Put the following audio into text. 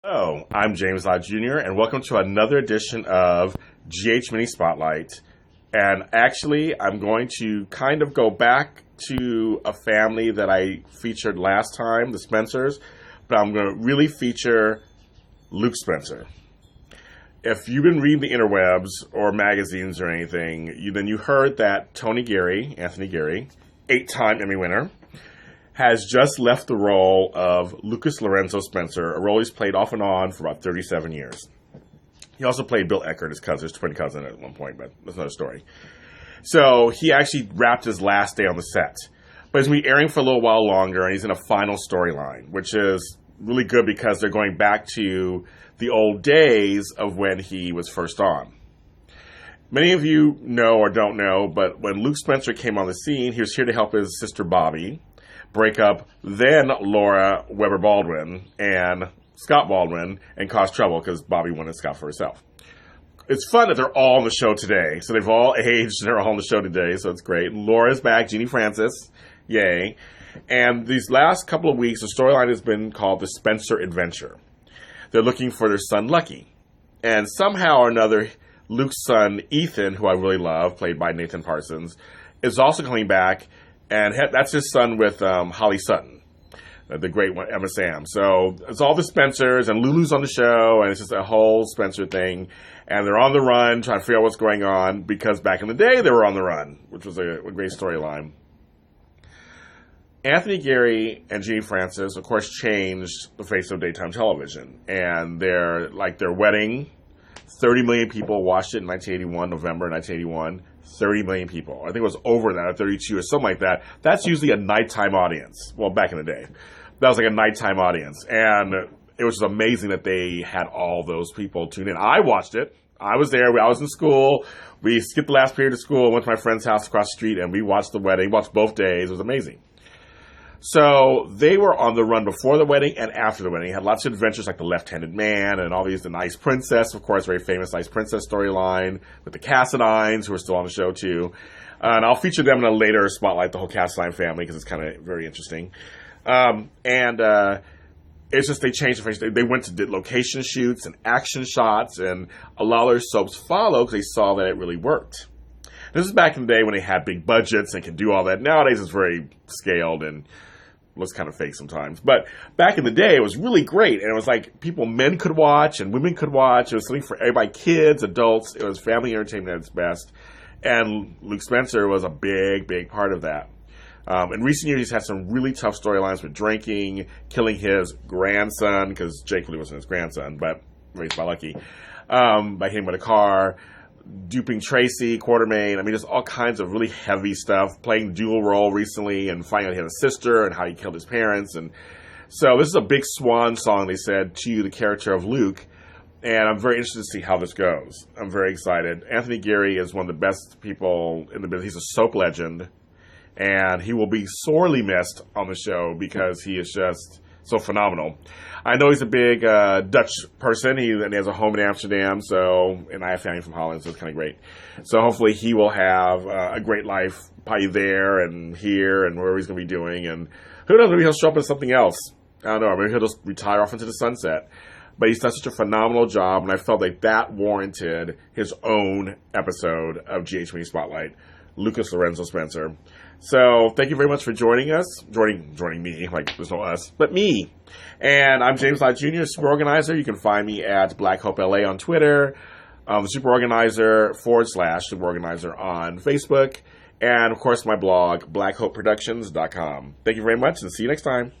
Hello, I'm James Lott Jr., and welcome to another edition of GH Mini Spotlight. And actually, I'm going to kind of go back to a family that I featured last time, the Spencers, but I'm going to really feature Luke Spencer. If you've been reading the interwebs or magazines or anything, then you heard that Anthony Geary, 8-time Emmy winner, has just left the role of Lucas Lorenzo Spencer, a role he's played off and on for about 37 years. He also played Bill Eckert, his twin cousin at one point, but that's another story. So he actually wrapped his last day on the set. But he's going to be airing for a little while longer, and he's in a final storyline, which is really good because they're going back to the old days of when he was first on. Many of you know or don't know, but when Luke Spencer came on the scene, he was here to help his sister Bobby break up then Laura Weber Baldwin and Scott Baldwin and cause trouble because Bobby wanted Scott for herself. It's fun that they're all on the show today. So they've all aged and they're all on the show today, so it's great. Laura's back, Jeannie Francis, yay. And these last couple of weeks, the storyline has been called The Spencer Adventure. They're looking for their son Lucky. And somehow or another, Luke's son Ethan, who I really love, played by Nathan Parsons, is also coming back. And that's his son with Holly Sutton, the great one, Emma Sam. So it's all the Spencers, and Lulu's on the show, and it's just a whole Spencer thing. And they're on the run, trying to figure out what's going on, because back in the day, they were on the run, which was a great storyline. Anthony Geary and Jeannie Francis, of course, changed the face of daytime television. And their wedding, 30 million people watched it in November 1981. 30 million people. I think it was over that, at 32 or something like that. That's usually a nighttime audience. Well, back in the day. That was like a nighttime audience. And it was just amazing that they had all those people tune in. I watched it. I was there. I was in school. We skipped the last period of school, went to my friend's house across the street, and we watched the wedding. Watched both days. It was amazing. So they were on the run before the wedding and after the wedding. Had lots of adventures like the Left-Handed Man and all these, the Nice Princess, of course, very famous Nice Princess storyline with the Cassadines, who are still on the show too. And I'll feature them in a later spotlight, the whole Cassadine family, because it's kind of very interesting. It's just they changed the face. They went to did location shoots and action shots, and a lot of their soaps followed because they saw that it really worked. This is back in the day when they had big budgets and could do all that. Nowadays it's very scaled and looks kind of fake sometimes. But back in the day, it was really great. And it was like men could watch and women could watch. It was something for everybody, kids, adults. It was family entertainment at its best. And Luke Spencer was a big, big part of that. In recent years, he's had some really tough storylines with drinking, killing his grandson, because Jake really wasn't his grandson, but raised by Lucky, by hitting him with a car, duping Tracy, Quartermain. I mean, just all kinds of really heavy stuff. Playing dual role recently and finding out he had a sister and how he killed his parents. And so this is a big swan song, they said, to the character of Luke. And I'm very interested to see how this goes. I'm very excited. Anthony Geary is one of the best people in the business. He's a soap legend. And he will be sorely missed on the show because he is just so phenomenal. I know he's a big Dutch person. He has a home in Amsterdam, and I have family from Holland, so it's kind of great. So hopefully he will have a great life, probably there and here and wherever he's going to be doing. And who knows, maybe he'll show up as something else. I don't know, maybe he'll just retire off into the sunset. But he's done such a phenomenal job, and I felt like that warranted his own episode of GH Mini Spotlight, Lucas Lorenzo Spencer. So thank you very much for joining us, joining me, like there's no us, but me. And I'm James Lott Jr., Super Organizer. You can find me at Black Hope LA on Twitter, the Super Organizer /Super Organizer on Facebook, and of course my blog, blackhopeproductions.com. Thank you very much, and see you next time.